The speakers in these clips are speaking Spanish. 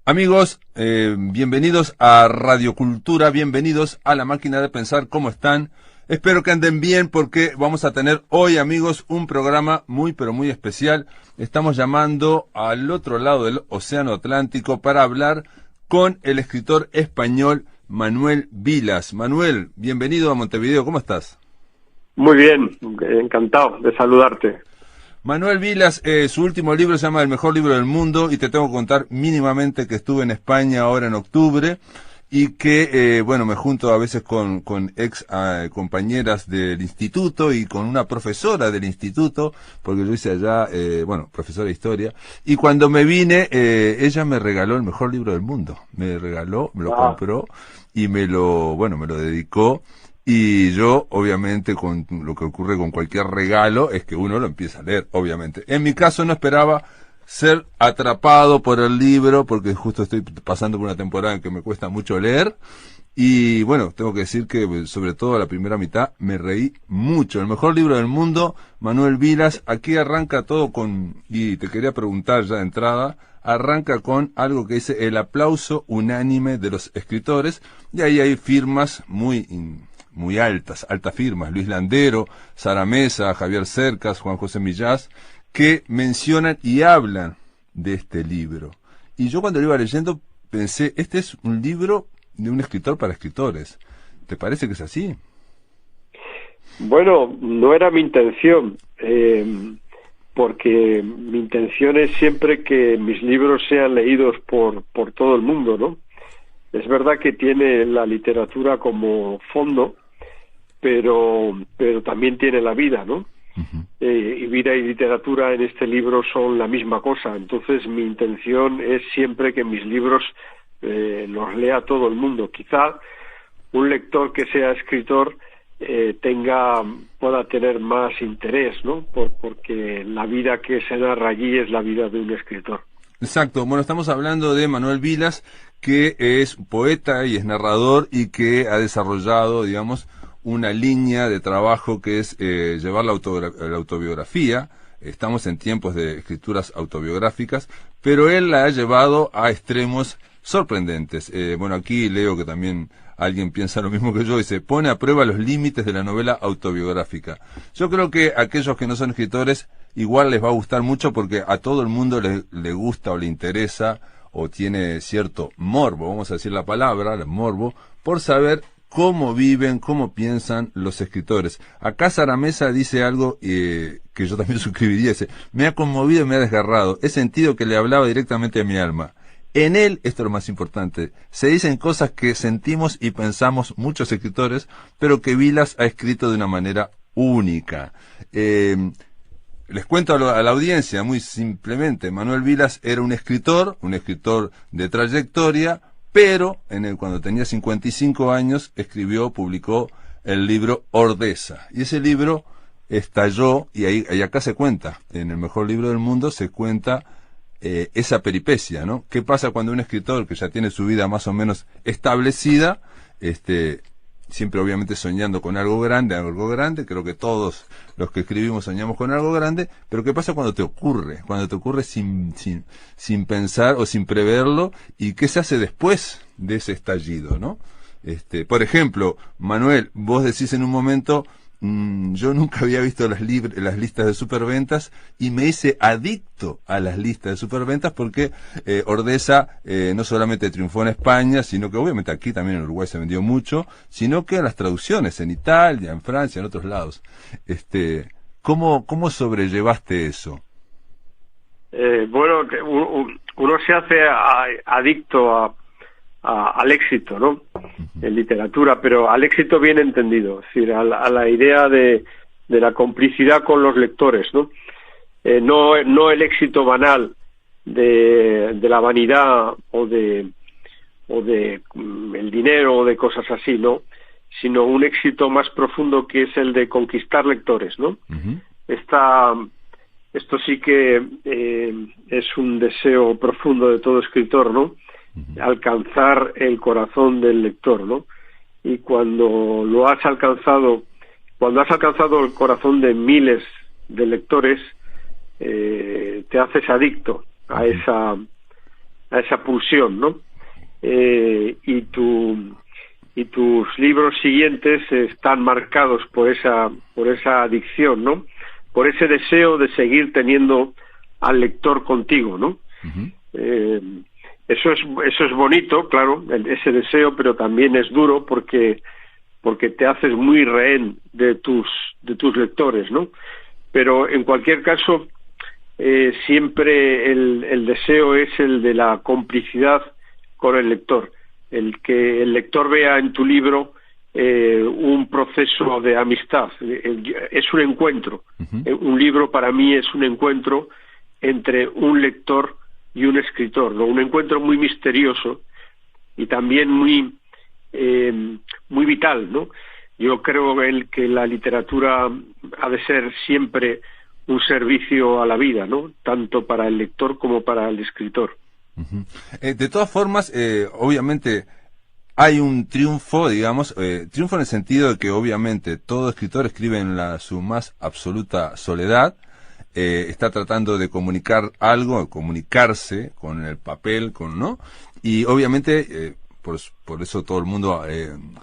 Amigos, bienvenidos a Radio Cultura, bienvenidos a La Máquina de Pensar. ¿Cómo están? Espero que anden bien porque vamos a tener hoy, amigos, un programa muy pero muy especial. Estamos llamando al otro lado del Océano Atlántico para hablar con el escritor español Manuel Vilas. Manuel, bienvenido a Montevideo, ¿cómo estás? Muy bien, encantado de saludarte. Manuel Vilas, su último libro se llama El mejor libro del mundo y te tengo que contar mínimamente que estuve en España ahora en octubre y que, bueno, me junto a veces con ex compañeras del instituto y con una profesora del instituto, porque yo hice allá, bueno, profesora de historia, y cuando me vine, ella me regaló el mejor libro del mundo, me regaló, me lo compró y me lo dedicó. Y yo, obviamente, con lo que ocurre con cualquier regalo, es que uno lo empieza a leer, obviamente. En mi caso no esperaba ser atrapado por el libro, porque justo estoy pasando por una temporada en que me cuesta mucho leer. Y bueno, tengo que decir que sobre todo la primera mitad me reí mucho. El mejor libro del mundo, Manuel Vilas. Aquí arranca todo con, y te quería preguntar ya de entrada, arranca con algo que dice el aplauso unánime de los escritores. Y ahí hay firmas muy altas firmas, Luis Landero, Sara Mesa, Javier Cercas, Juan José Millás, que mencionan y hablan de este libro. Y yo cuando lo iba leyendo pensé, este es un libro de un escritor para escritores. ¿Te parece que es así? Bueno, no era mi intención, porque mi intención es siempre que mis libros sean leídos por todo el mundo, ¿no? Es verdad que tiene la literatura como fondo, pero también tiene la vida, ¿no? Uh-huh. Y vida y literatura en este libro son la misma cosa. Entonces mi intención es siempre que mis libros los lea todo el mundo. Quizá un lector que sea escritor pueda tener más interés, ¿no? Porque la vida que se narra allí es la vida de un escritor. Exacto. Bueno, estamos hablando de Manuel Vilas, que es poeta y es narrador y que ha desarrollado, digamos, una línea de trabajo que es llevar la autobiografía. Estamos en tiempos de escrituras autobiográficas, pero él la ha llevado a extremos sorprendentes. Bueno, aquí leo que también alguien piensa lo mismo que yo y se pone a prueba los límites de la novela autobiográfica. Yo creo que aquellos que no son escritores igual les va a gustar mucho porque a todo el mundo le gusta o le interesa o tiene cierto morbo, vamos a decir la palabra, el morbo, por saber cómo viven, cómo piensan los escritores. Acá Sara Mesa dice algo que yo también suscribiría, dice, me ha conmovido y me ha desgarrado, he sentido que le hablaba directamente a mi alma. En él, esto es lo más importante, se dicen cosas que sentimos y pensamos muchos escritores, pero que Vilas ha escrito de una manera única. Les cuento a la audiencia muy simplemente, Manuel Vilas era un escritor de trayectoria, pero cuando tenía 55 años publicó el libro Ordesa. Y ese libro estalló, y acá se cuenta, en el mejor libro del mundo se cuenta esa peripecia, ¿no? ¿Qué pasa cuando un escritor que ya tiene su vida más o menos establecida, siempre obviamente soñando con algo grande, creo que todos los que escribimos soñamos con algo grande, pero ¿qué pasa cuando te ocurre sin pensar o sin preverlo? ¿Y qué se hace después de ese estallido, no? Por ejemplo, Manuel, vos decís en un momento, yo nunca había visto las listas de superventas y me hice adicto a las listas de superventas porque Ordesa no solamente triunfó en España, sino que obviamente aquí también en Uruguay se vendió mucho, sino que las traducciones en Italia, en Francia, en otros lados. ¿Cómo sobrellevaste eso? Bueno, uno se hace adicto al éxito, ¿no? En literatura, pero al éxito bien entendido, es decir, a la idea de la complicidad con los lectores, ¿no? No el éxito banal de la vanidad o de el dinero o de cosas así, ¿no? Sino un éxito más profundo que es el de conquistar lectores, ¿no? Uh-huh. Esto sí que es un deseo profundo de todo escritor, ¿no? Alcanzar el corazón del lector, ¿no? Y cuando has alcanzado el corazón de miles de lectores, te haces adicto a esa pulsión, ¿no? Y tus libros siguientes están marcados por esa adicción, ¿no? Por ese deseo de seguir teniendo al lector contigo, ¿no? Eso es bonito, claro, ese deseo, pero también es duro porque te haces muy rehén de tus lectores, ¿no? Pero en cualquier caso, siempre el deseo es el de la complicidad con el lector, el que el lector vea en tu libro un proceso de amistad, es un encuentro. Un libro para mí es un encuentro entre un lector y un escritor, ¿no? Un encuentro muy misterioso y también muy vital, ¿no? Yo creo que la literatura ha de ser siempre un servicio a la vida, ¿no? Tanto para el lector como para el escritor. De todas formas, obviamente hay un triunfo, digamos, triunfo en el sentido de que obviamente todo escritor escribe en su más absoluta soledad, está tratando de comunicar algo, comunicarse con el papel, ¿no? Y obviamente, por eso todo el mundo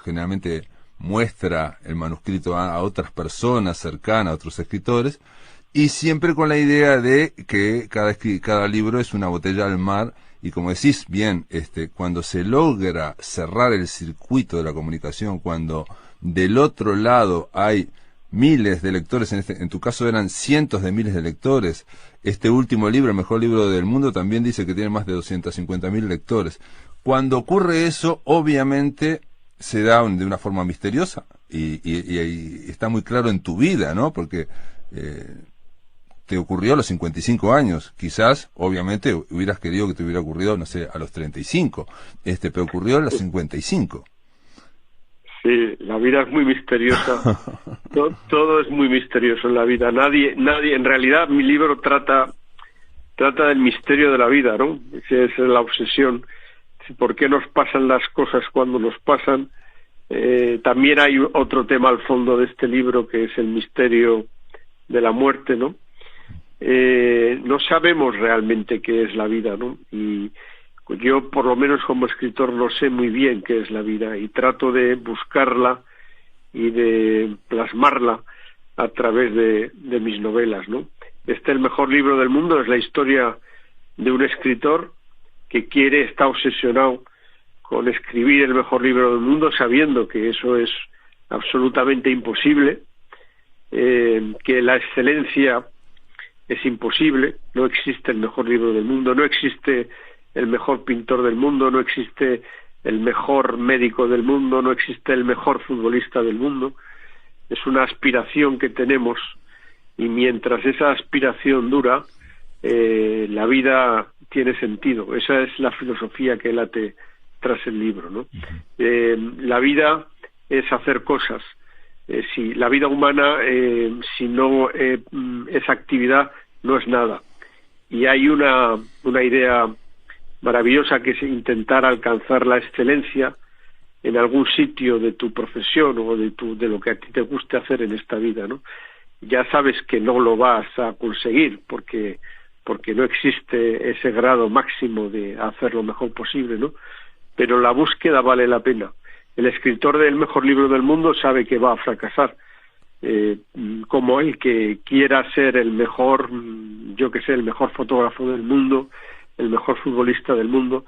generalmente muestra el manuscrito a otras personas cercanas, a otros escritores, y siempre con la idea de que cada libro es una botella al mar, y como decís bien, cuando se logra cerrar el circuito de la comunicación, cuando del otro lado hay miles de lectores, en tu caso eran cientos de miles de lectores, este último libro, el mejor libro del mundo, también dice que tiene más de 250.000 lectores. Cuando ocurre eso, obviamente se da de una forma misteriosa y está muy claro en tu vida, ¿no? Porque te ocurrió a los 55 años, quizás, obviamente, hubieras querido que te hubiera ocurrido, no sé, a los 35, pero ocurrió a los 55. Sí, la vida es muy misteriosa. Todo es muy misterioso en la vida. Nadie, en realidad, mi libro trata del misterio de la vida, ¿no? Esa es la obsesión. ¿Por qué nos pasan las cosas cuando nos pasan? También hay otro tema al fondo de este libro que es el misterio de la muerte, ¿no? No sabemos realmente qué es la vida, ¿no? Y yo, por lo menos como escritor, no sé muy bien qué es la vida y trato de buscarla y de plasmarla a través de mis novelas, ¿no? El mejor libro del mundo es la historia de un escritor que está obsesionado con escribir el mejor libro del mundo, sabiendo que eso es absolutamente imposible, que la excelencia es imposible, no existe el mejor libro del mundo, no existe el mejor pintor del mundo, no existe el mejor médico del mundo, no existe el mejor futbolista del mundo. Es una aspiración que tenemos y mientras esa aspiración dura, la vida tiene sentido. Esa es la filosofía que late tras el libro, ¿no? La vida es hacer cosas. Si la vida humana, si no esa actividad, no es nada. Y hay una idea maravillosa que es intentar alcanzar la excelencia en algún sitio de tu profesión o de lo que a ti te guste hacer en esta vida, ¿no? Ya sabes que no lo vas a conseguir porque no existe ese grado máximo de hacer lo mejor posible, ¿no? Pero la búsqueda vale la pena. El escritor del mejor libro del mundo sabe que va a fracasar, como el que quiera ser el mejor, el mejor fotógrafo del mundo, el mejor futbolista del mundo.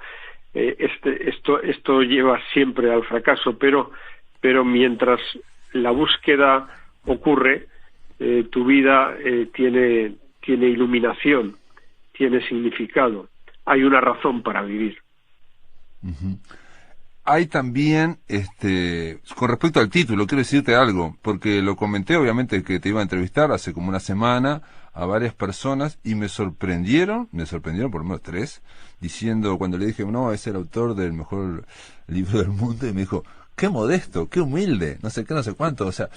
Esto lleva siempre al fracaso, pero mientras la búsqueda ocurre, tu vida tiene iluminación, tiene significado, hay una razón para vivir. Hay también, con respecto al título, quiero decirte algo, porque lo comenté, obviamente, que te iba a entrevistar hace como una semana a varias personas y me sorprendieron por lo menos 3, diciendo, cuando le dije, no, es el autor del mejor libro del mundo, y me dijo, qué modesto, qué humilde, no sé qué, no sé cuánto, o sea,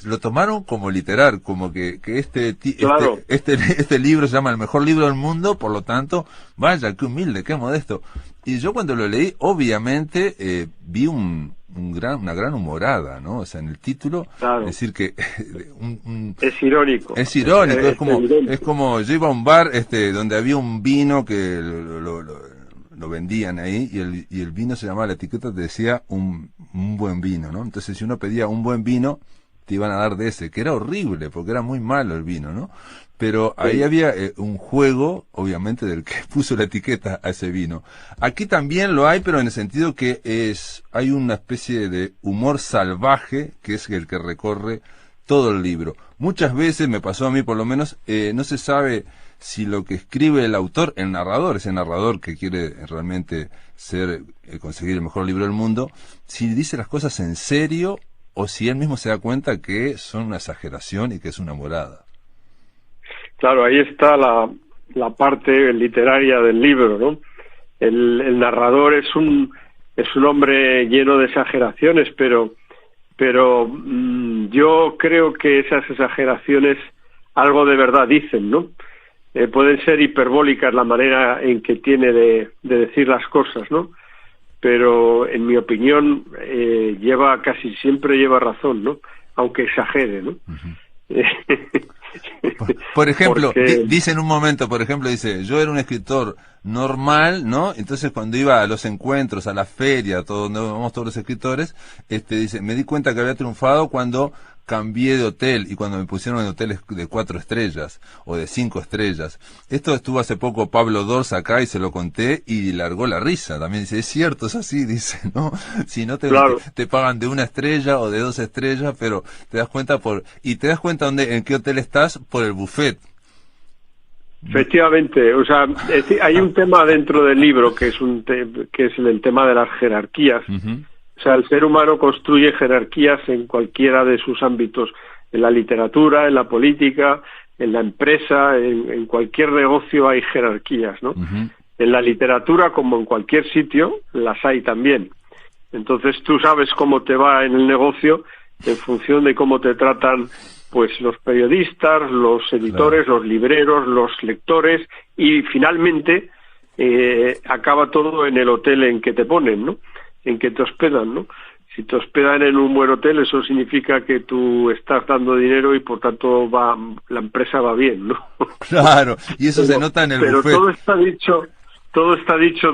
lo tomaron como literal, como que claro. este libro se llama el mejor libro del mundo, por lo tanto, vaya, qué humilde, qué modesto. Y yo cuando lo leí, obviamente, vi una gran humorada, ¿no? O sea, en el título, Claro. decir que es irónico. Es irónico, es como yo iba a un bar donde había un vino que lo vendían ahí, y el vino se llamaba, la etiqueta te decía un buen vino, ¿no? Entonces si uno pedía un buen vino, te iban a dar de ese, que era horrible, porque era muy malo el vino, ¿no? Pero ahí había un juego, obviamente, del que puso la etiqueta a ese vino. Aquí también lo hay, pero en el sentido que hay una especie de humor salvaje, que es el que recorre todo el libro. Muchas veces, me pasó a mí por lo menos, no se sabe si lo que escribe el autor, el narrador, ese narrador que quiere realmente conseguir el mejor libro del mundo, si dice las cosas en serio o si él mismo se da cuenta que son una exageración y que es una morada. Claro, ahí está la parte literaria del libro, ¿no? El narrador es un hombre lleno de exageraciones, pero yo creo que esas exageraciones algo de verdad dicen, ¿no? Pueden ser hiperbólicas la manera en que tiene de decir las cosas, ¿no? Pero en mi opinión casi siempre lleva razón, ¿no? Aunque exagere, ¿no? Uh-huh. Por ejemplo, dice en un momento, por ejemplo, dice, yo era un escritor normal, ¿no? Entonces cuando iba a los encuentros, a la feria, todo donde vamos todos los escritores, dice, me di cuenta que había triunfado cuando cambié de hotel y cuando me pusieron en hoteles de 4 estrellas o de 5 estrellas. Esto estuvo hace poco Pablo Dors acá y se lo conté y largó la risa. También dice, es cierto, es así, dice, ¿no? Si no te pagan de 1 estrella o de 2 estrellas, pero te das cuenta en qué hotel estás por el buffet. Efectivamente, o sea, hay un tema dentro del libro que es el tema de las jerarquías. Uh-huh. O sea, el ser humano construye jerarquías en cualquiera de sus ámbitos, en la literatura, en la política, en la empresa, en cualquier negocio hay jerarquías, ¿no? Uh-huh. En la literatura, como en cualquier sitio, las hay también. Entonces tú sabes cómo te va en el negocio en función de cómo te tratan pues los periodistas, los editores, claro, los libreros, los lectores, y finalmente acaba todo en el hotel en que te ponen, ¿no? En que te hospedan, ¿no? Si te hospedan en un buen hotel, eso significa que tú estás dando dinero y por tanto la empresa va bien, ¿no? Claro, y eso se nota en el buffet. Pero todo está dicho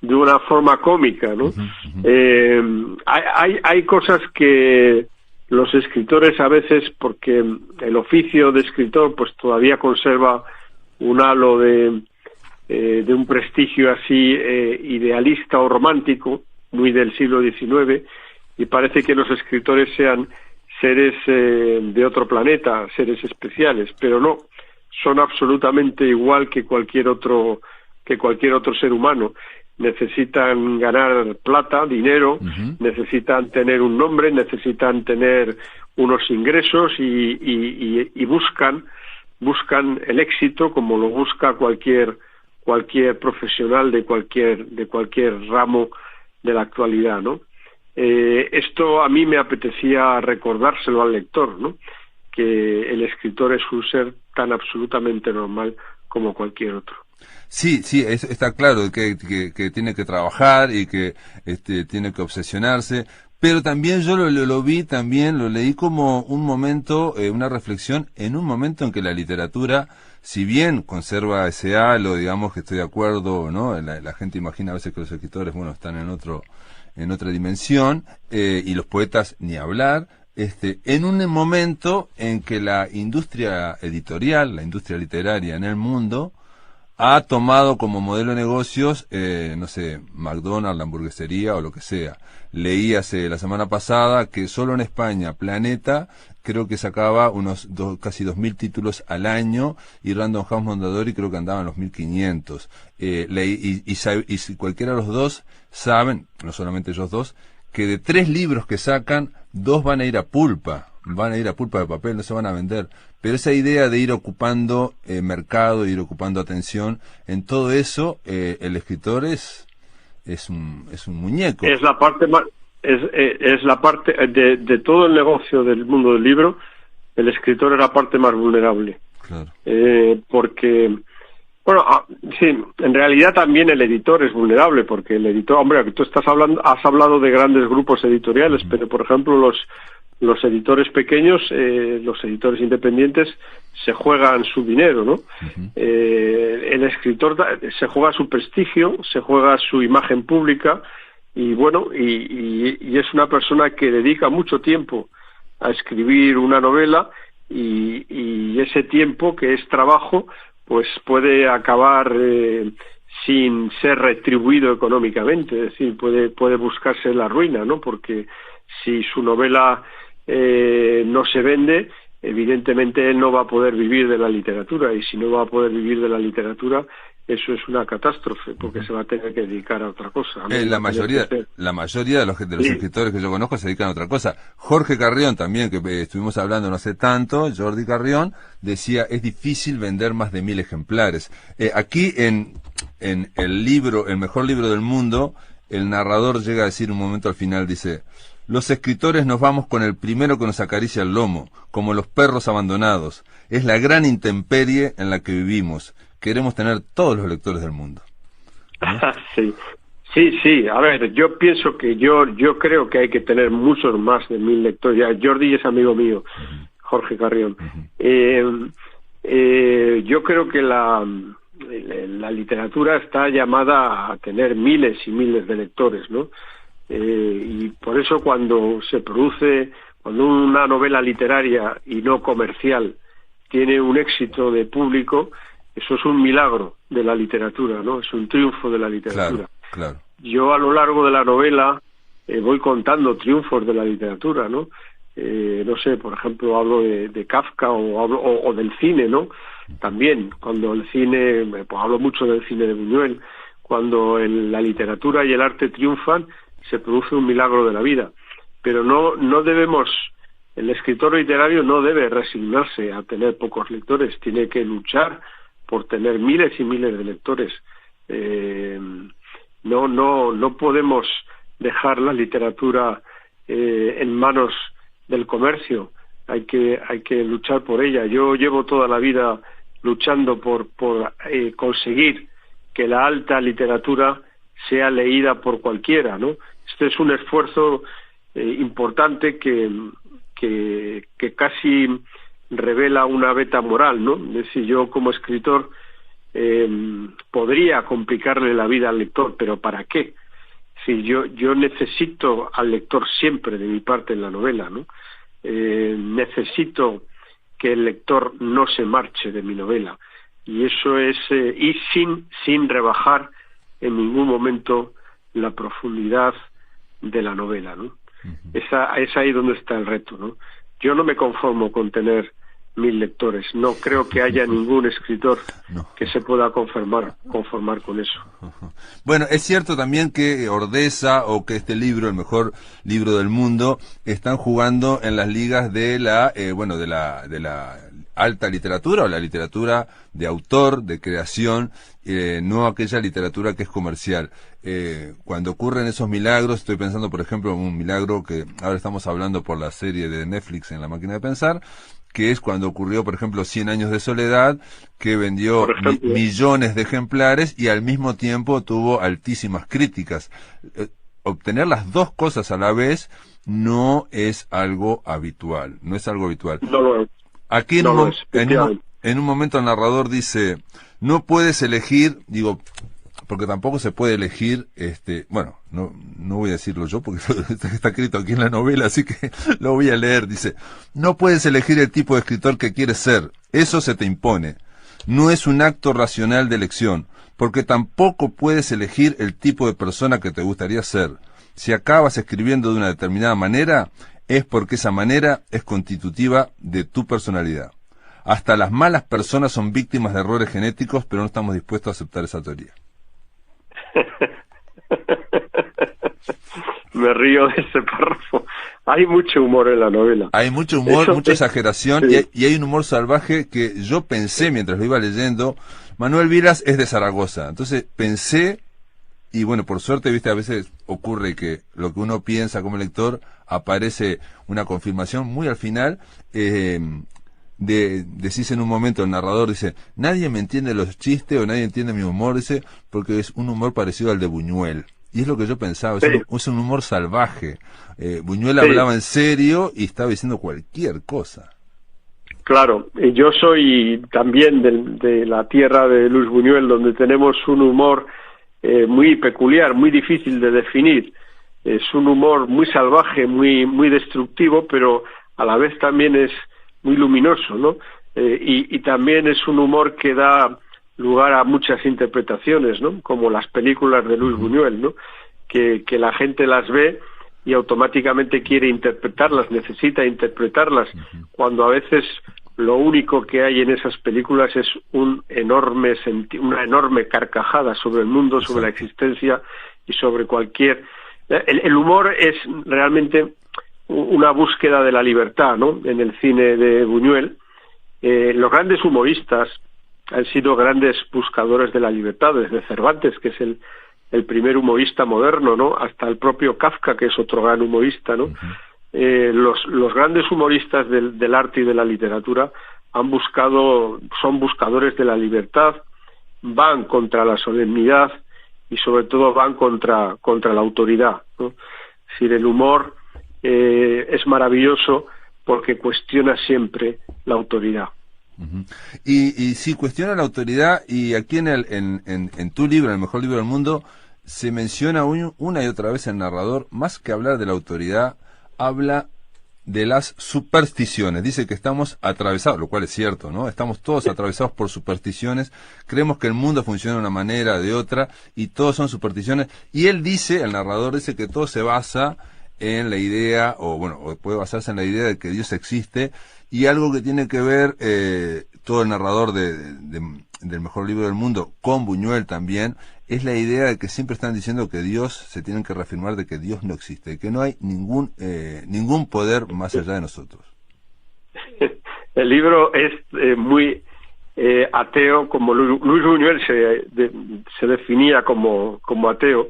de una forma cómica, ¿no? Uh-huh, uh-huh. Hay cosas que los escritores a veces, porque el oficio de escritor pues todavía conserva un halo de un prestigio así idealista o romántico, muy del siglo XIX, y parece que los escritores sean seres de otro planeta, seres especiales, pero no, son absolutamente igual que cualquier otro ser humano. Necesitan ganar plata, dinero, uh-huh, necesitan tener un nombre, necesitan tener unos ingresos y buscan el éxito como lo busca cualquier profesional de cualquier ramo de la actualidad, ¿no? Esto a mí me apetecía recordárselo al lector, ¿no? Que el escritor es un ser tan absolutamente normal como cualquier otro. Sí, está claro que tiene que trabajar y que tiene que obsesionarse, pero también yo lo leí como un momento, una reflexión en un momento en que la literatura, si bien conserva ese halo, digamos que estoy de acuerdo, ¿no? La gente imagina a veces que los escritores, bueno, están en otra dimensión, y los poetas ni hablar, en un momento en que la industria editorial, la industria literaria en el mundo, ha tomado como modelo de negocios, no sé, McDonald's, la hamburguesería o lo que sea. Leí la semana pasada que solo en España, Planeta, creo que sacaba casi 2.000 títulos al año, y Random House Mondadori creo que andaban los 1.500. Y cualquiera de los dos saben, no solamente ellos dos, que de 3 libros que sacan, 2 van a ir a pulpa de papel, no se van a vender. Pero esa idea de ir ocupando mercado, ir ocupando atención, en todo eso, el escritor es un muñeco. Es la parte más, es la parte de todo el negocio del mundo del libro. El escritor es la parte más vulnerable. Claro. Porque Bueno, sí, en realidad también el editor es vulnerable, porque el editor, hombre, tú has hablado de grandes grupos editoriales, pero por ejemplo los editores pequeños, los editores independientes, se juegan su dinero, ¿no? El escritor se juega su prestigio, se juega su imagen pública, y bueno, y es una persona que dedica mucho tiempo a escribir una novela, y ese tiempo, que es trabajo, pues puede acabar sin ser retribuido económicamente, es decir, puede buscarse la ruina, ¿no? Porque si su novela no se vende, evidentemente él no va a poder vivir de la literatura, y si no va a poder vivir de la literatura, eso es una catástrofe, porque se va a tener que dedicar a otra cosa, ¿no? La mayoría de los escritores que yo conozco se dedican a otra cosa. Jorge Carrión también, que estuvimos hablando no hace tanto, Jordi Carrión, decía, es difícil vender más de 1000 ejemplares. Aquí en el libro, el mejor libro del mundo, el narrador llega a decir un momento al final, dice: los escritores nos vamos con el primero que nos acaricia el lomo, como los perros abandonados. Es la gran intemperie en la que vivimos. Queremos tener todos los lectores del mundo, ¿no? Sí. A ver, yo pienso que yo creo que hay que tener muchos más de 1000 lectores. Ya, Jordi es amigo mío, Jorge Carrión. Yo creo que la literatura está llamada a tener miles y miles de lectores, ¿no? Y por eso cuando una novela literaria y no comercial tiene un éxito de público, eso es un milagro de la literatura, ¿no? Es un triunfo de la literatura. Claro. Yo a lo largo de la novela voy contando triunfos de la literatura, ¿no? No sé, por ejemplo, hablo de Kafka o del cine, ¿no? También, cuando el cine, pues hablo mucho del cine de Buñuel, cuando la literatura y el arte triunfan, se produce un milagro de la vida. Pero no debemos, el escritor literario no debe resignarse a tener pocos lectores, tiene que luchar por tener miles y miles de lectores. No podemos dejar la literatura en manos del comercio. Hay que luchar por ella. Yo llevo toda la vida luchando por conseguir que la alta literatura sea leída por cualquiera, ¿no? Este es un esfuerzo importante que casi revela una veta moral, ¿no? Es decir, yo como escritor podría complicarle la vida al lector, pero ¿para qué? Si yo necesito al lector siempre de mi parte en la novela, ¿no? Necesito que el lector no se marche de mi novela, y eso es y sin rebajar en ningún momento la profundidad de la novela, ¿no? Es ahí donde está el reto, ¿no? Yo no me conformo con tener 1000 lectores. No creo que haya ningún escritor que se pueda conformar con eso. Bueno, es cierto también que Ordesa o que este libro, el mejor libro del mundo, están jugando en las ligas de la alta literatura o la literatura de autor, de creación, no aquella literatura que es comercial. Cuando ocurren esos milagros, estoy pensando por ejemplo en un milagro que ahora estamos hablando por la serie de Netflix En la máquina de pensar, que es cuando ocurrió, por ejemplo, 100 años de soledad, que vendió millones de ejemplares y al mismo tiempo tuvo altísimas críticas. Obtener las dos cosas a la vez no es algo habitual, no lo es. Aquí en un momento el narrador dice, no puedes elegir, digo, porque tampoco se puede elegir, bueno, no voy a decirlo yo porque está escrito aquí en la novela, así que lo voy a leer. Dice, no puedes elegir el tipo de escritor que quieres ser, eso se te impone. No es un acto racional de elección, porque tampoco puedes elegir el tipo de persona que te gustaría ser. Si acabas escribiendo de una determinada manera, es porque esa manera es constitutiva de tu personalidad. Hasta las malas personas son víctimas de errores genéticos, pero no estamos dispuestos a aceptar esa teoría. Me río de ese párrafo. Hay mucho humor en la novela. Hay mucho humor, mucha exageración, sí. y hay un humor salvaje que yo pensé mientras lo iba leyendo. Manuel Vilas es de Zaragoza, entonces pensé, y bueno, por suerte, viste, a veces ocurre que lo que uno piensa como lector aparece una confirmación muy al final. decís en un momento, el narrador dice, nadie me entiende los chistes o nadie entiende mi humor, dice, porque es un humor parecido al de Buñuel. Y es lo que yo pensaba, Sí, es un humor salvaje. Buñuel sí, hablaba en serio y estaba diciendo cualquier cosa. claro. Yo soy también de la tierra de Luis Buñuel, donde tenemos un humor muy peculiar, muy difícil de definir. Es un humor muy salvaje, muy destructivo, pero a la vez también es muy luminoso, ¿no? Y también es un humor que da lugar a muchas interpretaciones, ¿no? Como las películas de Luis Ujú. Buñuel, ¿no? Que la gente las ve y automáticamente quiere interpretarlas, necesita interpretarlas, cuando a veces lo único que hay en esas películas es una enorme carcajada sobre el mundo, sobre la Exacto. existencia y sobre cualquier... El humor es realmente una búsqueda de la libertad, ¿no? En el cine de Buñuel, los grandes humoristas han sido grandes buscadores de la libertad, desde Cervantes, que es el primer humorista moderno, ¿no? Hasta el propio Kafka, que es otro gran humorista, ¿no? Ujú. Los grandes humoristas del arte y de la literatura son buscadores de la libertad, van contra la solemnidad y sobre todo van contra la autoridad, ¿no? Es decir, el humor es maravilloso porque cuestiona siempre la autoridad. Ujú. Y sí, cuestiona la autoridad, y aquí en tu libro, en el mejor libro del mundo, se menciona una y otra vez el narrador, más que hablar de la autoridad, habla de las supersticiones. Dice que estamos atravesados, lo cual es cierto, ¿no? Estamos todos atravesados por supersticiones, creemos que el mundo funciona de una manera, de otra, y todos son supersticiones. Y él dice, el narrador dice que todo se basa en la idea, o bueno, o puede basarse en la idea de que Dios existe, y algo que tiene que ver todo el narrador del mejor libro del mundo, con Buñuel también, es la idea de que siempre están diciendo que Dios, se tienen que reafirmar de que Dios no existe, que no hay ningún poder más allá de nosotros. El libro es muy ateo, como Luis Buñuel se definía como ateo.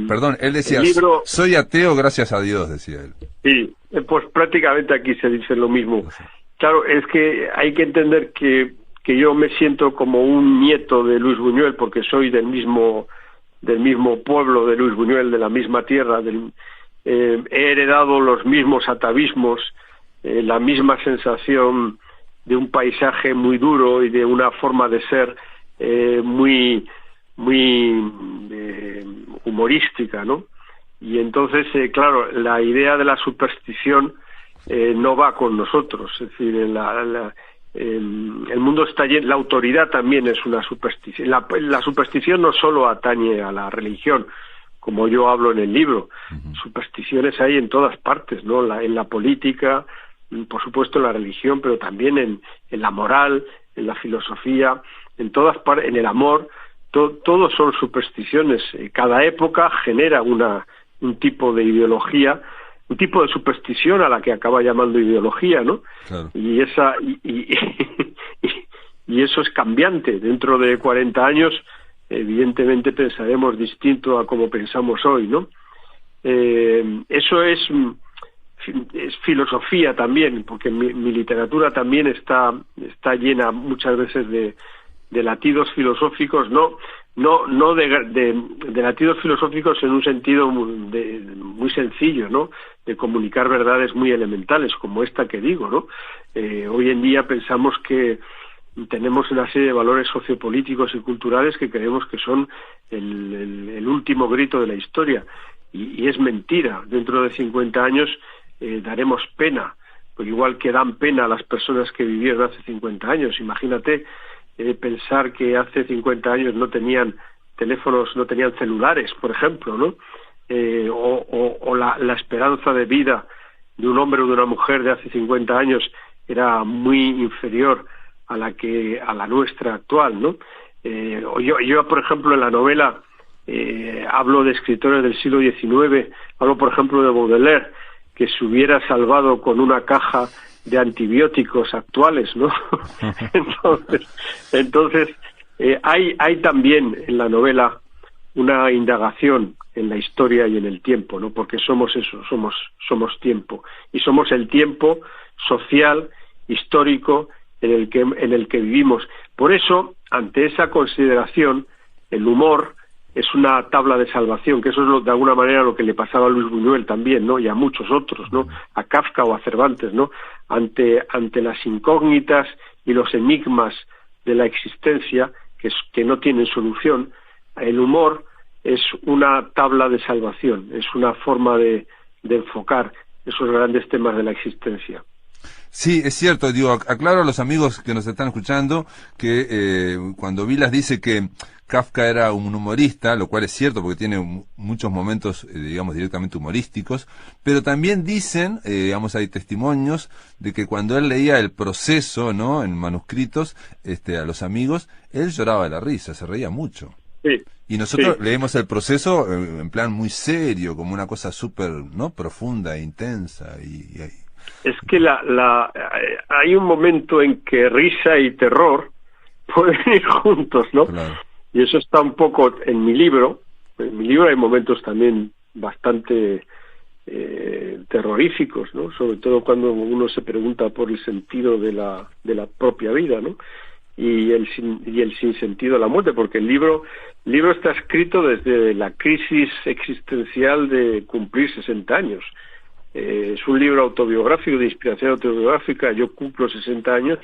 Perdón, él El decía, libro, soy ateo gracias a Dios, decía él. sí, pues prácticamente aquí se dice lo mismo. No sé. Claro, es que hay que entender que yo me siento como un nieto de Luis Buñuel porque soy del mismo pueblo de Luis Buñuel, de la misma tierra, he heredado los mismos atavismos, la misma sensación de un paisaje muy duro y de una forma de ser muy humorística, ¿no? Y entonces, claro, la idea de la superstición no va con nosotros, es decir, el mundo está lleno, la autoridad también es una superstición. La superstición no solo atañe a la religión, como yo hablo en el libro. Supersticiones hay en todas partes, ¿no? En la política, por supuesto en la religión, pero también en la moral, en la filosofía, en todas partes, en el amor. Todos son supersticiones. Cada época genera un tipo de ideología, un tipo de superstición a la que acaba llamando ideología, ¿no? Claro. Y y eso es cambiante. Dentro de 40 años, evidentemente pensaremos distinto a como pensamos hoy, ¿no? Eso es filosofía también, porque mi literatura también está llena muchas veces de latidos filosóficos, no de latidos filosóficos en un sentido muy sencillo, ¿no? De comunicar verdades muy elementales, como esta que digo, ¿no? Hoy en día pensamos que tenemos una serie de valores sociopolíticos y culturales que creemos que son el último grito de la historia, y es mentira. Dentro de 50 años daremos pena, porque igual que dan pena a las personas que vivieron hace 50 años. Imagínate pensar que hace 50 años no tenían teléfonos, no tenían celulares, por ejemplo, ¿no? O la esperanza de vida de un hombre o de una mujer de hace 50 años era muy inferior a la nuestra actual, ¿no? Yo, por ejemplo, en la novela hablo de escritores del siglo XIX, hablo, por ejemplo, de Baudelaire, que se hubiera salvado con una caja de antibióticos actuales, ¿no? Entonces hay también en la novela una indagación en la historia y en el tiempo, ¿no? Porque somos eso, somos tiempo, y somos el tiempo social histórico en el que vivimos. Por eso, ante esa consideración, el humor es una tabla de salvación, que eso es de alguna manera lo que le pasaba a Luis Buñuel también, ¿no? Y a muchos otros, ¿no? A Kafka o a Cervantes, ¿no? Ante las incógnitas y los enigmas de la existencia que no tienen solución, el humor es una tabla de salvación, es una forma de enfocar esos grandes temas de la existencia. Sí, es cierto, digo, aclaro a los amigos que nos están escuchando que cuando Vilas dice que Kafka era un humorista, lo cual es cierto porque tiene muchos momentos, digamos, directamente humorísticos, pero también dicen, digamos, hay testimonios de que cuando él leía El Proceso, ¿no?, en manuscritos, a los amigos, él lloraba de la risa, se reía mucho. Sí. Y nosotros Sí. leemos El Proceso en plan muy serio, como una cosa súper, ¿no?, profunda e intensa y Es que hay un momento en que risa y terror pueden ir juntos, ¿no? claro. Y eso está un poco en mi libro. En mi libro hay momentos también bastante terroríficos, ¿no? Sobre todo cuando uno se pregunta por el sentido de la propia vida, ¿no? Y el sinsentido de la muerte, porque el libro está escrito desde la crisis existencial de cumplir 60 años. Es un libro autobiográfico, de inspiración autobiográfica. Yo cumplo 60 años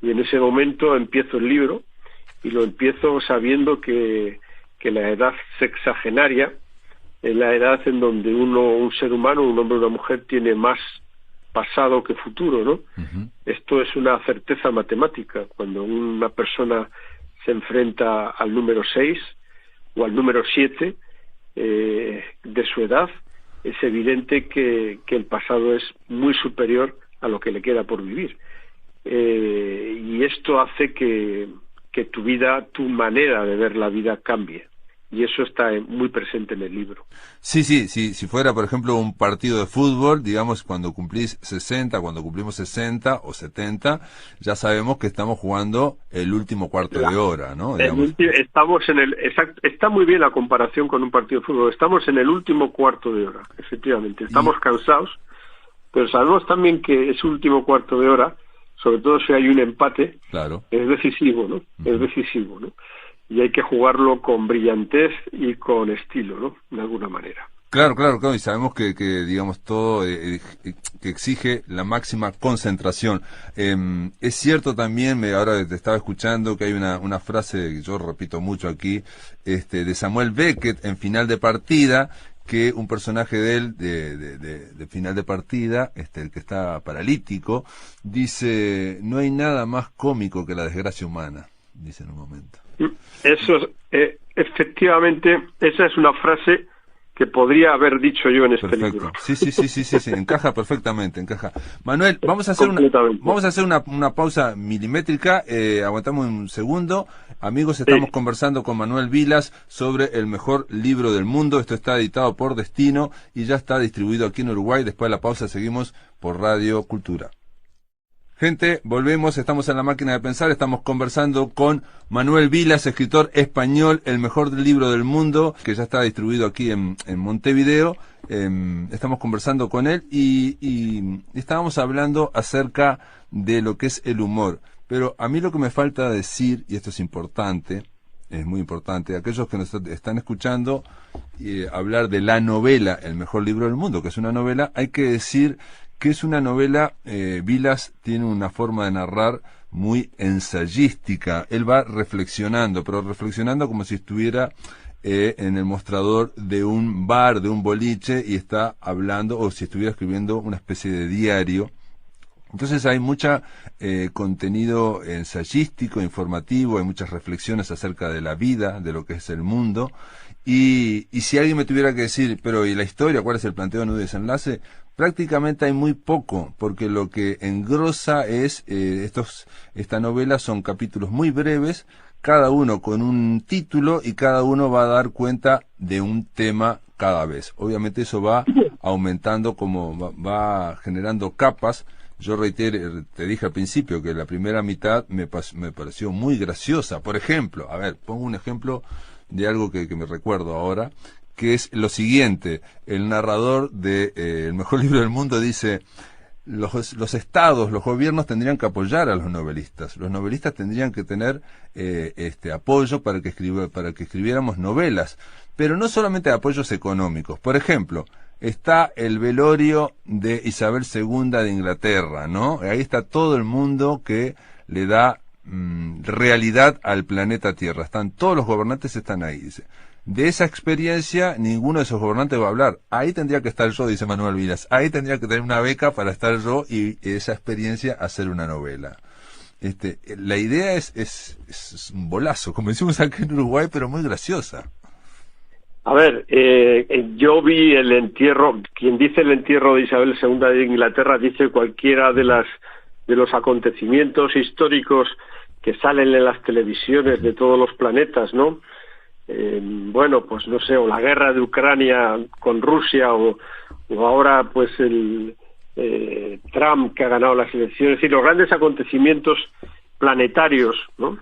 y en ese momento empiezo el libro, y lo empiezo sabiendo que la edad sexagenaria es la edad en donde un ser humano, un hombre o una mujer, tiene más pasado que futuro, ¿no? Uh-huh. Esto es una certeza matemática. Cuando una persona se enfrenta al número 6 o al número 7 de su edad, es evidente que el pasado es muy superior a lo que le queda por vivir. Y esto hace que tu vida, tu manera de ver la vida cambie. Y eso está muy presente en el libro. Sí, si fuera, por ejemplo, un partido de fútbol, digamos, cuando cumplís 60, cuando cumplimos 60 o 70, ya sabemos que estamos jugando el último cuarto de hora, ¿no? Estamos está muy bien la comparación con un partido de fútbol. Estamos en el último cuarto de hora, efectivamente. Estamos cansados, pero sabemos también que ese último cuarto de hora, sobre todo si hay un empate, claro, es decisivo, ¿no? Uh-huh. Es decisivo, ¿no? Y hay que jugarlo con brillantez y con estilo, ¿no? De alguna manera. Claro, y sabemos que digamos, todo que exige la máxima concentración. Es cierto también, ahora te estaba escuchando, que hay una frase que yo repito mucho aquí, de Samuel Beckett en Final de Partida, que un personaje de él, de Final de Partida, el que está paralítico, dice: no hay nada más cómico que la desgracia humana, dice en un momento. Eso, efectivamente, esa es una frase que podría haber dicho yo en este libro. Sí, encaja perfectamente, encaja. Manuel, vamos a hacer una pausa milimétrica, aguantamos un segundo. Amigos, estamos conversando con Manuel Vilas sobre el mejor libro del mundo. Esto está editado por Destino y ya está distribuido aquí en Uruguay. Después de la pausa seguimos por Radio Cultura. Gente, volvemos, estamos en La Máquina de Pensar, estamos conversando con Manuel Vilas, escritor español, el mejor libro del mundo, que ya está distribuido aquí en Montevideo. Estamos conversando con él y estábamos hablando acerca de lo que es el humor. Pero a mí lo que me falta decir, y esto es importante, es muy importante, aquellos que nos están escuchando hablar de la novela, el mejor libro del mundo, que es una novela, hay que decir que es una novela. Vilas tiene una forma de narrar muy ensayística. Él va reflexionando, pero reflexionando como si estuviera en el mostrador de un bar, de un boliche, y está hablando, o si estuviera escribiendo una especie de diario. Entonces hay mucho contenido ensayístico, informativo, hay muchas reflexiones acerca de la vida, de lo que es el mundo. Y si alguien me tuviera que decir, pero ¿y la historia? ¿Cuál es el planteo, nudo y desenlace? Prácticamente hay muy poco, porque lo que engrosa es, esta novela son capítulos muy breves, cada uno con un título, y cada uno va a dar cuenta de un tema cada vez. Obviamente eso va aumentando, como va generando capas. Yo te dije al principio que la primera mitad me pareció muy graciosa. Por ejemplo, pongo un ejemplo de algo que me recuerdo ahora, que es lo siguiente. El narrador de El mejor libro del mundo dice: los estados, los gobiernos tendrían que apoyar a los novelistas. Los novelistas tendrían que tener apoyo para que escribiéramos novelas, pero no solamente apoyos económicos. Por ejemplo, está el velorio de Isabel II de Inglaterra, ¿no? Ahí está todo el mundo que le da realidad al planeta Tierra. Todos los gobernantes están ahí, dice. De esa experiencia, ninguno de esos gobernantes va a hablar. Ahí tendría que estar yo, dice Manuel Vilas. Ahí tendría que tener una beca para estar yo y esa experiencia hacer una novela. La idea es un bolazo, como decimos aquí en Uruguay, pero muy graciosa. A ver, yo vi el entierro, quien dice el entierro de Isabel II de Inglaterra dice cualquiera de los acontecimientos históricos que salen en las televisiones de todos los planetas, ¿no? Bueno, pues no sé, o la guerra de Ucrania con Rusia, o ahora pues el Trump que ha ganado las elecciones, y los grandes acontecimientos planetarios, ¿no?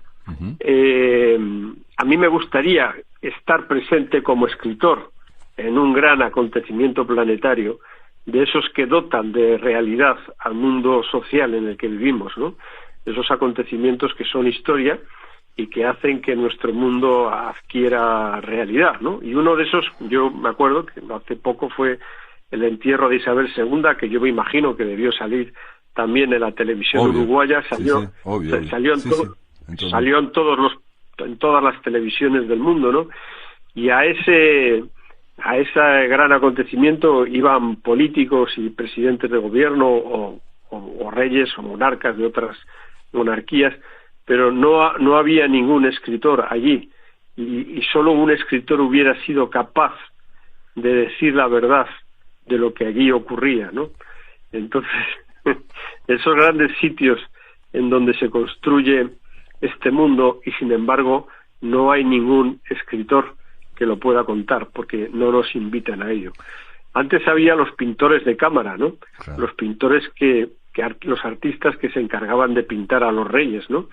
A mí me gustaría estar presente como escritor en un gran acontecimiento planetario, de esos que dotan de realidad al mundo social en el que vivimos, ¿no? Esos acontecimientos que son historia y que hacen que nuestro mundo adquiera realidad, ¿no? Y uno de esos, yo me acuerdo que hace poco fue el entierro de Isabel II, que yo me imagino que debió salir también en la televisión uruguaya, salió en todas las televisiones del mundo, ¿no? Y a ese gran acontecimiento iban políticos y presidentes de gobierno o reyes o monarcas de otras monarquías, pero no había ningún escritor allí, y solo un escritor hubiera sido capaz de decir la verdad de lo que allí ocurría, ¿no? Entonces, esos grandes sitios en donde se construye este mundo, y sin embargo no hay ningún escritor que lo pueda contar, porque no nos invitan a ello. Antes había los pintores de cámara, ¿no? Claro. Los pintores los artistas que se encargaban de pintar a los reyes, ¿no?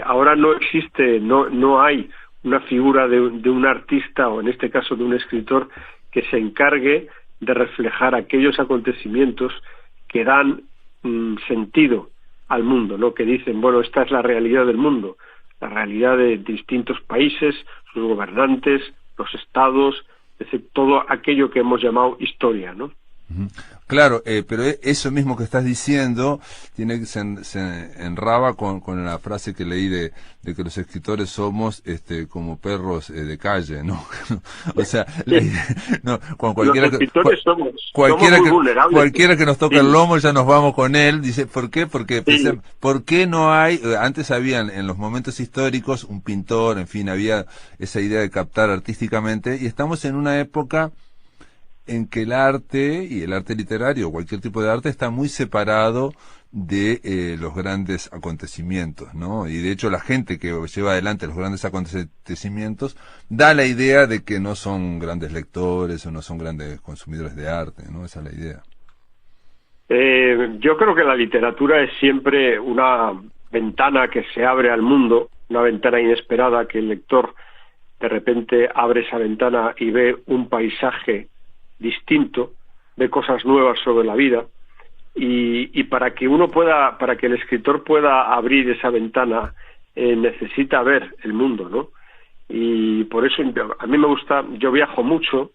Ahora no existe, no hay una figura de un artista, o en este caso de un escritor, que se encargue de reflejar aquellos acontecimientos que dan sentido al mundo, ¿no? Que dicen, bueno, esta es la realidad del mundo, la realidad de distintos países, sus gobernantes, los estados, es decir, todo aquello que hemos llamado historia, ¿no? Claro, pero eso mismo que estás diciendo se enraba con la frase que leí de que los escritores somos como perros de calle, ¿no? O sea, no, con cualquiera los escritores somos muy vulnerables. Cualquiera que nos toque el lomo ya nos vamos con él. Dice, ¿por qué? Porque ¿por qué no hay? Antes habían en los momentos históricos un pintor, en fin, había esa idea de captar artísticamente, y estamos en una época en que el arte y el arte literario, cualquier tipo de arte, está muy separado de los grandes acontecimientos, ¿no? Y de hecho la gente que lleva adelante los grandes acontecimientos da la idea de que no son grandes lectores o no son grandes consumidores de arte, ¿no? Esa es la idea. Yo creo que la literatura es siempre una ventana que se abre al mundo, una ventana inesperada, que el lector de repente abre esa ventana y ve un paisaje distinto, ve cosas nuevas sobre la vida, y para que el escritor pueda abrir esa ventana, necesita ver el mundo, ¿no? Y por eso a mí me gusta, yo viajo mucho,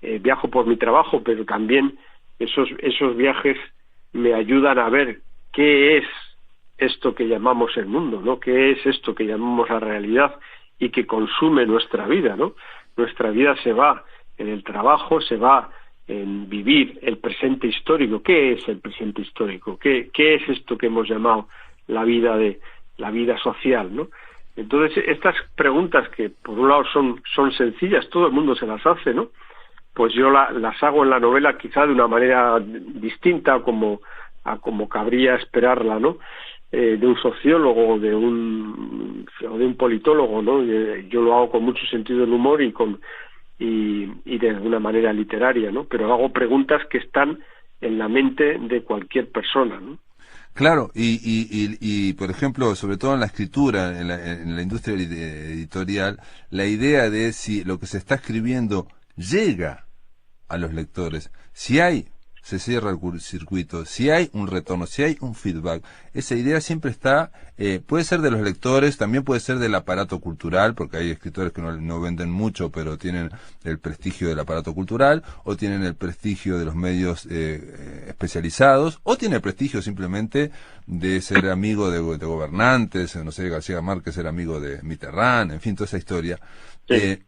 viajo por mi trabajo, pero también esos viajes me ayudan a ver qué es esto que llamamos el mundo, ¿no? Qué es esto que llamamos la realidad y que consume nuestra vida, ¿no? Nuestra vida se va en el trabajo, se va en vivir el presente histórico. ¿Qué es el presente histórico? ¿Qué es esto que hemos llamado la vida social, ¿no? Entonces, estas preguntas que por un lado son sencillas, todo el mundo se las hace, ¿no? Pues yo las hago en la novela quizá de una manera distinta a como cabría esperarla, ¿no? De un sociólogo o de un politólogo, ¿no? Yo lo hago con mucho sentido del humor y de una manera literaria, ¿no? Pero hago preguntas que están en la mente de cualquier persona, ¿no? Claro, y por ejemplo, sobre todo en la escritura, en la industria editorial, la idea de si lo que se está escribiendo llega a los lectores. Si hay se cierra el circuito. Si hay un retorno, si hay un feedback, esa idea siempre está, puede ser de los lectores, también puede ser del aparato cultural, porque hay escritores que no venden mucho, pero tienen el prestigio del aparato cultural, o tienen el prestigio de los medios especializados, o tiene el prestigio simplemente de ser amigo de gobernantes, no sé, García Márquez era amigo de Mitterrand, en fin, toda esa historia. Sí.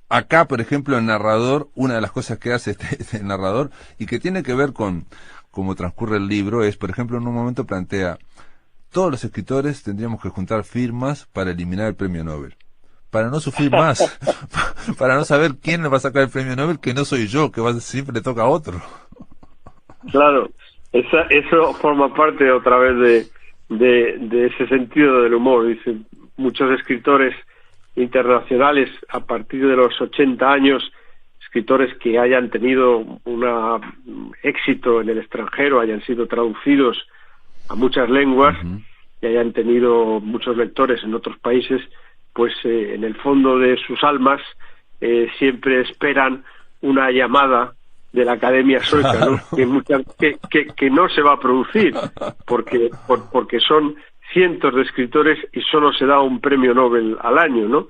Acá, por ejemplo, el narrador, una de las cosas que hace este narrador, y que tiene que ver con cómo transcurre el libro, es, por ejemplo, en un momento plantea, todos los escritores tendríamos que juntar firmas para eliminar el premio Nobel. Para no sufrir más, para no saber quién le va a sacar el premio Nobel, que no soy yo, que siempre le toca a otro. Claro, eso forma parte otra vez de ese sentido del humor. Dicen muchos escritores internacionales a partir de los 80 años, escritores que hayan tenido un éxito en el extranjero, hayan sido traducidos a muchas lenguas y hayan tenido muchos lectores en otros países, pues en el fondo de sus almas siempre esperan una llamada de la Academia Sueca, ¿no? Que no se va a producir porque son cientos de escritores y solo se da un premio Nobel al año, ¿no?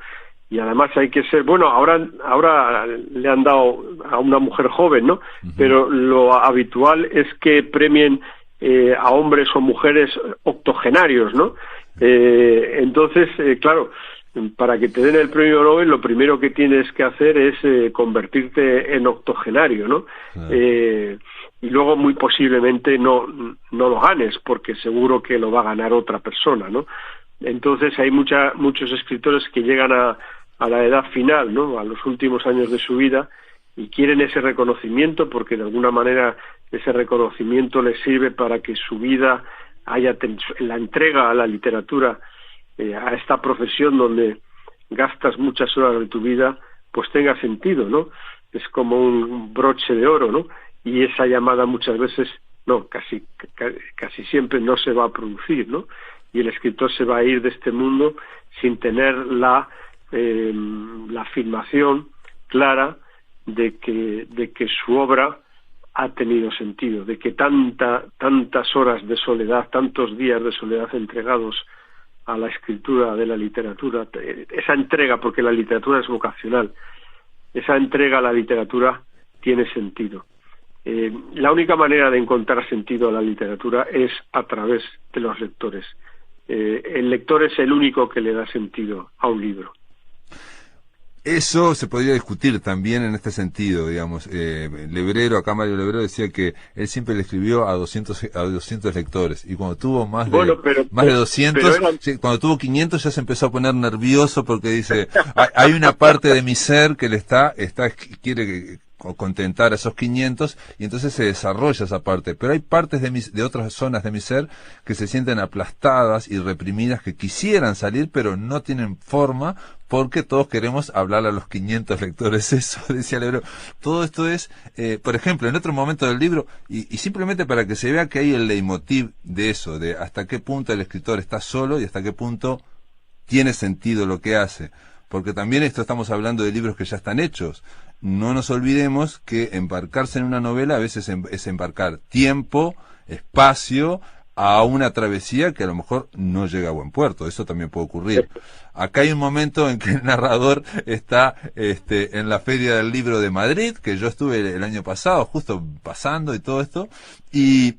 Y además hay que ser, bueno, ahora le han dado a una mujer joven, ¿no? Pero lo habitual es que premien a hombres o mujeres octogenarios, ¿no? Entonces, claro, para que te den el premio Nobel, lo primero que tienes que hacer es convertirte en octogenario, ¿no? Y luego muy posiblemente no lo ganes, porque seguro que lo va a ganar otra persona, ¿no? Entonces hay muchos escritores que llegan a la edad final, ¿no? A los últimos años de su vida y quieren ese reconocimiento porque de alguna manera ese reconocimiento les sirve para que su vida la entrega a la literatura, a esta profesión donde gastas muchas horas de tu vida, pues tenga sentido, ¿no? Es como un broche de oro, ¿no? Y esa llamada muchas veces, casi siempre no se va a producir, ¿no? Y el escritor se va a ir de este mundo sin tener la afirmación clara de que su obra ha tenido sentido, de que tantas horas de soledad, tantos días de soledad entregados a la escritura de la literatura, esa entrega, porque la literatura es vocacional, esa entrega a la literatura tiene sentido. La única manera de encontrar sentido a la literatura es a través de los lectores. El lector es el único que le da sentido a un libro. Eso se podría discutir también en este sentido, digamos. Mario Lebrero decía que él siempre le escribió a 200 lectores, y cuando tuvo más de 200, cuando tuvo 500 ya se empezó a poner nervioso porque dice, hay una parte de mi ser que quiere contentar a esos 500, y entonces se desarrolla esa parte, pero hay partes de otras zonas de mi ser que se sienten aplastadas y reprimidas, que quisieran salir pero no tienen forma, porque todos queremos hablar a los 500 lectores. Eso decía Lebrero. Todo esto es, por ejemplo, en otro momento del libro, y simplemente para que se vea que hay el leitmotiv de eso, de hasta qué punto el escritor está solo y hasta qué punto tiene sentido lo que hace, porque también estamos hablando de libros que ya están hechos. No nos olvidemos que embarcarse en una novela a veces es embarcar tiempo, espacio, a una travesía que a lo mejor no llega a buen puerto. Eso también puede ocurrir. Acá hay un momento en que el narrador está en la Feria del Libro de Madrid, que yo estuve el año pasado, justo pasando y todo esto, y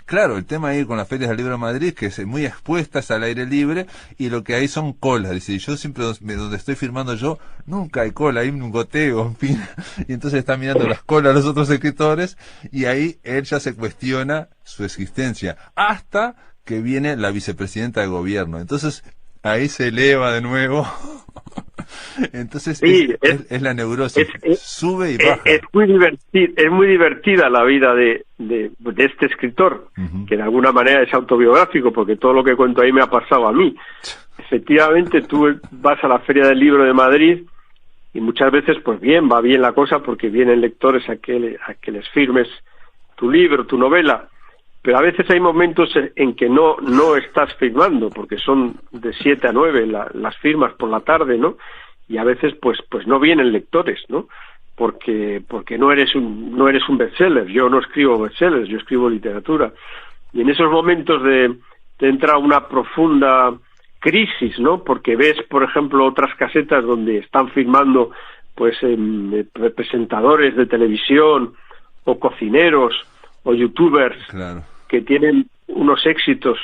claro, el tema ahí con las ferias del libro de Madrid, que es muy expuestas al aire libre, y lo que hay son colas. Dice, yo siempre donde estoy firmando yo, nunca hay cola, hay un goteo, en fin. Y entonces está mirando las colas de los otros escritores, y ahí él ya se cuestiona su existencia, hasta que viene la vicepresidenta de gobierno. Entonces, ahí se eleva de nuevo. Entonces sí, es la neurosis, sube y baja. Es muy divertida la vida de este escritor, que de alguna manera es autobiográfico, porque todo lo que cuento ahí me ha pasado a mí. Efectivamente, tú vas a la Feria del Libro de Madrid y muchas veces, pues bien, va bien la cosa porque vienen lectores a que les firmes tu libro, tu novela, pero a veces hay momentos en que no estás firmando, porque son de 7 a 9 las firmas por la tarde, ¿no? Y a veces pues no vienen lectores, ¿no? porque no eres un bestseller. Yo no escribo bestsellers, yo escribo literatura. Y en esos momentos te entra una profunda crisis, ¿no? Porque ves, por ejemplo, otras casetas donde están firmando pues presentadores de televisión o cocineros o youtubers, claro, que tienen unos éxitos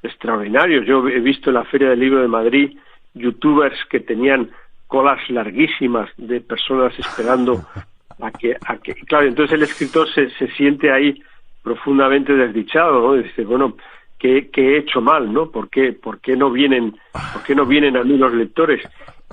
extraordinarios. Yo he visto en la Feria del Libro de Madrid youtubers que tenían colas larguísimas de personas esperando a que claro, entonces el escritor se siente ahí profundamente desdichado, ¿no? Dice, bueno, ¿qué he hecho mal, no? ¿Por qué no vienen a mí los lectores?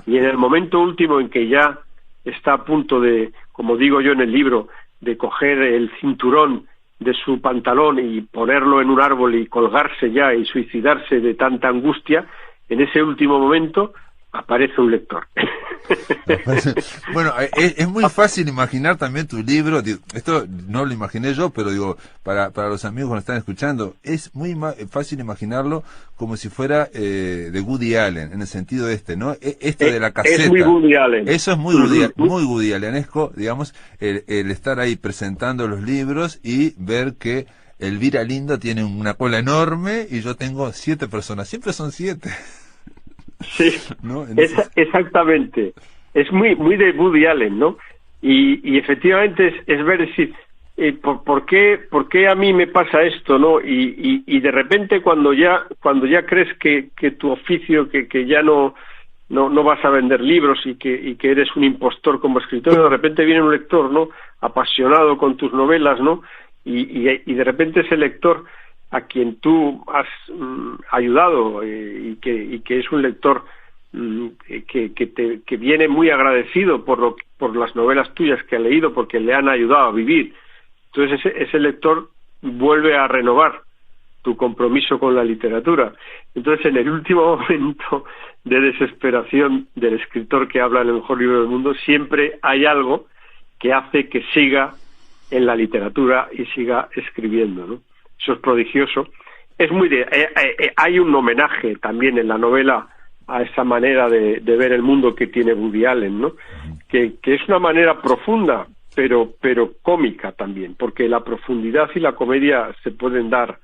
Y en el momento último en que ya está a punto de, como digo yo en el libro, de coger el cinturón de su pantalón y ponerlo en un árbol y colgarse ya y suicidarse de tanta angustia, en ese último momento aparece un lector. Bueno, es muy fácil imaginar también tu libro. Esto no lo imaginé yo, pero digo, para los amigos que nos están escuchando, es muy fácil imaginarlo como si fuera de Woody Allen, en el sentido ¿no? Esto de la caseta. Es muy Woody Allen. Eso es muy Woody Allenesco, digamos, el estar ahí presentando los libros y ver que Elvira Lindo tiene una cola enorme y yo tengo 7 personas. Siempre son 7. Sí, ¿no? Exactamente. Es muy de Woody Allen, ¿no? Y efectivamente es ver, decir, ¿por qué a mí me pasa esto, no? Y de repente cuando ya crees que tu oficio, que ya no vas a vender libros y que eres un impostor como escritor, de repente viene un lector, ¿no? Apasionado con tus novelas, ¿no? Y de repente ese lector a quien tú has ayudado y que es un lector que viene muy agradecido por las novelas tuyas que ha leído porque le han ayudado a vivir. Entonces ese lector vuelve a renovar tu compromiso con la literatura. Entonces en el último momento de desesperación del escritor que habla en el mejor libro del mundo, siempre hay algo que hace que siga en la literatura y siga escribiendo, ¿no? Eso es prodigioso. Es hay un homenaje también en la novela a esa manera de ver el mundo que tiene Woody Allen, ¿no? Que es una manera profunda, pero cómica también, porque la profundidad y la comedia se pueden dar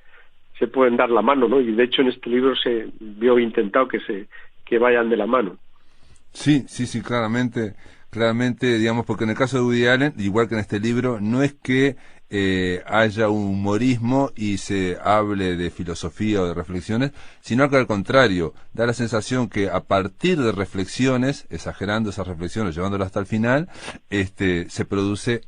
la mano, ¿no? Y de hecho en este libro se vio intentado que vayan de la mano. Sí, claramente, digamos, porque en el caso de Woody Allen, igual que en este libro, no es que haya un humorismo y se hable de filosofía o de reflexiones, sino que al contrario, da la sensación que a partir de reflexiones, exagerando esas reflexiones, llevándolas hasta el final, se produce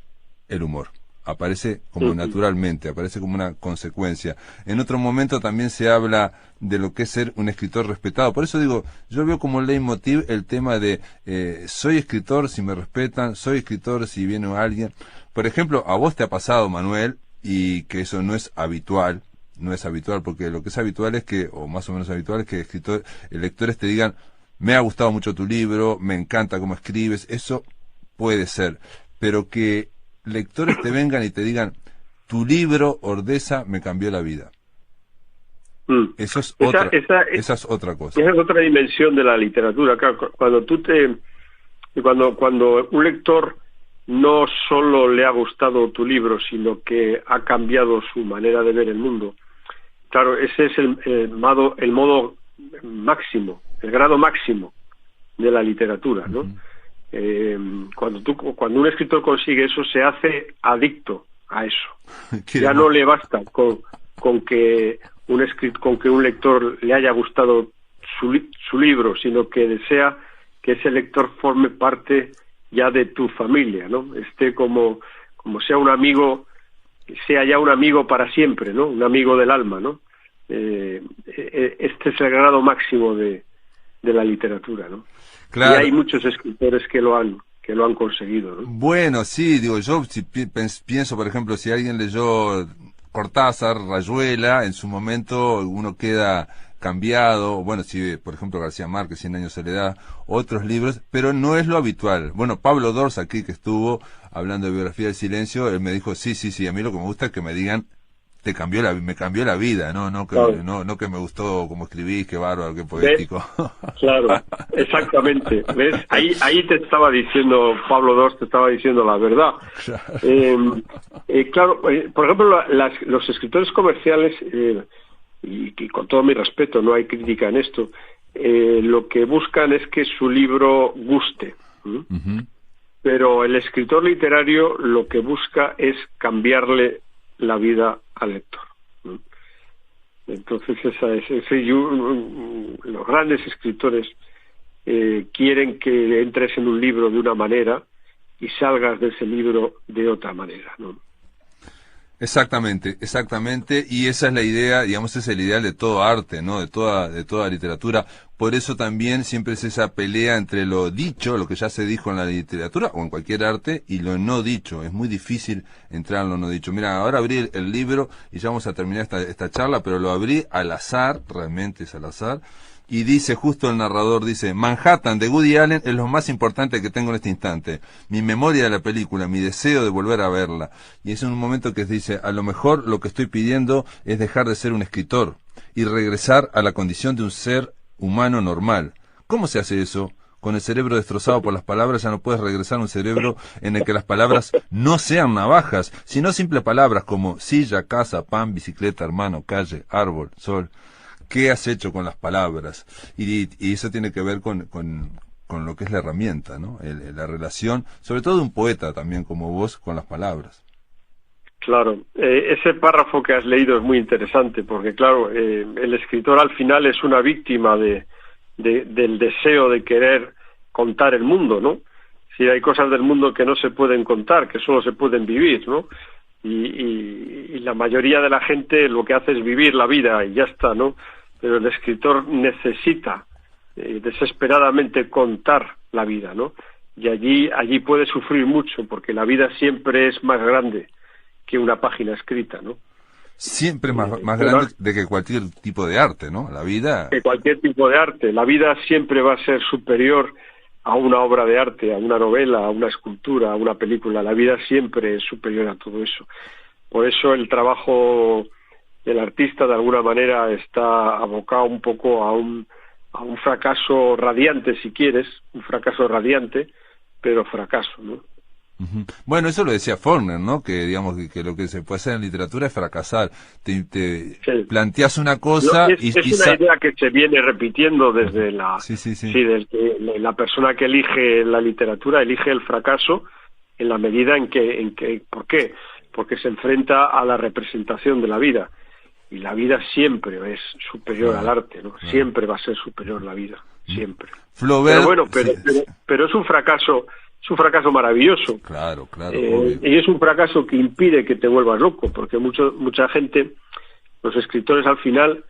el humor. Aparece como naturalmente, aparece como una consecuencia. En otro momento también se habla de lo que es ser un escritor respetado. Por eso digo, yo veo como leitmotiv el tema de soy escritor si me respetan, soy escritor si viene alguien. Por ejemplo, a vos te ha pasado, Manuel, y que eso no es habitual, porque lo que es habitual es que, o más o menos habitual, es que lectores te digan, me ha gustado mucho tu libro, me encanta cómo escribes, eso puede ser, pero que lectores te vengan y te digan, tu libro, Ordesa, me cambió la vida. Eso es esa es otra cosa. Esa es otra dimensión de la literatura. Claro, cuando un lector no solo le ha gustado tu libro, sino que ha cambiado su manera de ver el mundo. Claro, ese es el modo máximo, el grado máximo de la literatura, ¿no? Cuando un escritor consigue eso, se hace adicto a eso. Ya no le basta con que un lector le haya gustado su libro, sino que desea que ese lector forme parte ya de tu familia, ¿no? Como sea un amigo, sea ya un amigo para siempre, ¿no? Un amigo del alma, ¿no? Este es el grado máximo de la literatura, ¿no? Claro. Y hay muchos escritores que lo han conseguido, ¿no? Bueno, sí, digo, yo si pienso, por ejemplo, si alguien leyó Cortázar, Rayuela, en su momento uno queda cambiado, bueno, si por ejemplo García Márquez, 100 años de soledad, otros libros, pero no es lo habitual. Bueno, Pablo Dors aquí que estuvo hablando de biografía del silencio, él me dijo, sí, a mí lo que me gusta es que me digan, me cambió la vida, no que, Claro. no que me gustó como escribís, qué bárbaro, qué ¿Ves? poético. Claro, exactamente. ¿Ves? Ahí te estaba diciendo, Pablo II te estaba diciendo la verdad. Claro, por ejemplo, los escritores comerciales, y con todo mi respeto, no hay crítica en esto, lo que buscan es que su libro guste. Ujú. Pero el escritor literario lo que busca es cambiarle la vida al lector. Entonces los grandes escritores quieren que entres en un libro de una manera y salgas de ese libro de otra manera, ¿no? Exactamente, exactamente, y esa es la idea, digamos, es el ideal de todo arte, ¿no? De toda literatura. Por eso también siempre es esa pelea entre lo dicho, lo que ya se dijo en la literatura o en cualquier arte, y lo no dicho. Es muy difícil entrar en lo no dicho. Mira, ahora abrí el libro y ya vamos a terminar esta charla, pero lo abrí al azar, realmente es al azar. Y dice, justo el narrador dice, Manhattan de Woody Allen es lo más importante que tengo en este instante. Mi memoria de la película, mi deseo de volver a verla. Y es un momento que dice, a lo mejor lo que estoy pidiendo es dejar de ser un escritor y regresar a la condición de un ser humano normal. ¿Cómo se hace eso? Con el cerebro destrozado por las palabras ya no puedes regresar a un cerebro en el que las palabras no sean navajas, sino simples palabras como silla, casa, pan, bicicleta, hermano, calle, árbol, sol. ¿Qué has hecho con las palabras? Y eso tiene que ver con lo que es la herramienta, ¿no? La relación, sobre todo de un poeta también como vos, con las palabras. Claro, ese párrafo que has leído es muy interesante porque, claro, el escritor al final es una víctima del deseo de querer contar el mundo, ¿no? Si hay cosas del mundo que no se pueden contar, que solo se pueden vivir, ¿no? Y la mayoría de la gente lo que hace es vivir la vida y ya está, ¿no? Pero el escritor necesita desesperadamente contar la vida, ¿no? Y allí puede sufrir mucho porque la vida siempre es más grande que una página escrita, ¿no? Siempre más Bueno, grande de que cualquier tipo de arte, ¿no? La vida... que cualquier tipo de arte. La vida siempre va a ser superior a una obra de arte, a una novela, a una escultura, a una película. La vida siempre es superior a todo eso. Por eso el trabajo del artista de alguna manera está abocado un poco a un fracaso radiante, si quieres, un fracaso radiante, pero fracaso, ¿no? Ujú. Bueno, eso lo decía Faulkner, ¿no? Que digamos que lo que se puede hacer en literatura es fracasar. Te Sí. planteas una cosa Es una idea que se viene repitiendo desde Sí, sí, sí. desde que la persona que elige la literatura elige el fracaso en la medida en que, ¿por qué? Porque se enfrenta a la representación de la vida y la vida siempre es superior al arte, ¿no? Claro. Siempre va a ser superior la vida, siempre. Flaubert, Pero bueno, sí, pero es un fracaso maravilloso. claro, obvio. Y es un fracaso que impide que te vuelvas loco, porque mucha gente, los escritores al final,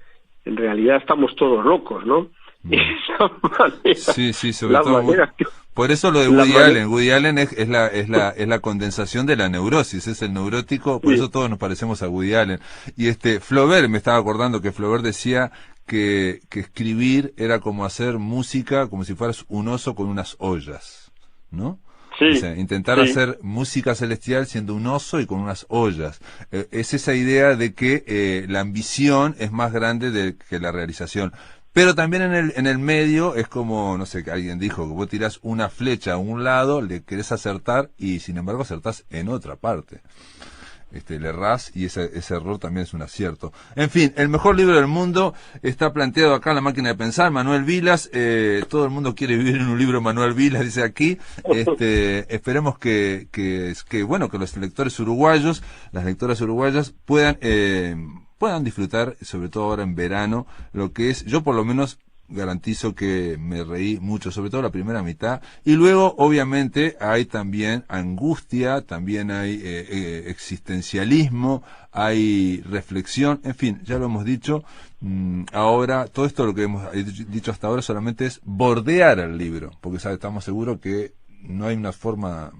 en realidad estamos todos locos, ¿no? Y esa manera, Sí, sobre la todo. manera que- Por eso lo de la Woody manera- Allen. Woody Allen es la condensación de la neurosis, es el neurótico, por sí, eso todos nos parecemos a Woody Allen. Y Flaubert, me estaba acordando que Flaubert decía que escribir era como hacer música, como si fueras un oso con unas ollas, ¿no? O sí, sea, intentar sí, hacer música celestial siendo un oso y con unas ollas. Es esa idea de que la ambición es más grande que la realización. Pero también en el medio es como, no sé, que alguien dijo que vos tirás una flecha a un lado, le querés acertar y sin embargo acertás en otra parte. Le errás y ese error también es un acierto. En fin, el mejor libro del mundo está planteado acá en La Máquina de Pensar, Manuel Vilas. Todo el mundo quiere vivir en un libro de Manuel Vilas, dice aquí. Esperemos bueno, que los lectores uruguayos, las lectoras uruguayas puedan disfrutar, sobre todo ahora en verano, lo que es, yo por lo menos garantizo que me reí mucho, sobre todo la primera mitad, y luego obviamente hay también angustia, también hay existencialismo, hay reflexión, en fin, ya lo hemos dicho. Ahora todo esto lo que hemos dicho hasta ahora solamente es bordear el libro, porque estamos seguros que no hay una forma.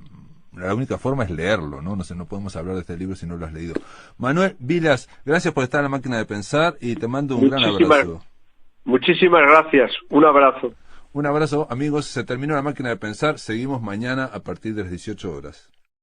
La única forma es leerlo, ¿no? No podemos hablar de este libro si no lo has leído. Manuel Vilas, gracias por estar en La Máquina de Pensar y te mando un gran abrazo. Muchísimas gracias. Un abrazo. Un abrazo, amigos. Se terminó La Máquina de Pensar. Seguimos mañana a partir de las 18 horas.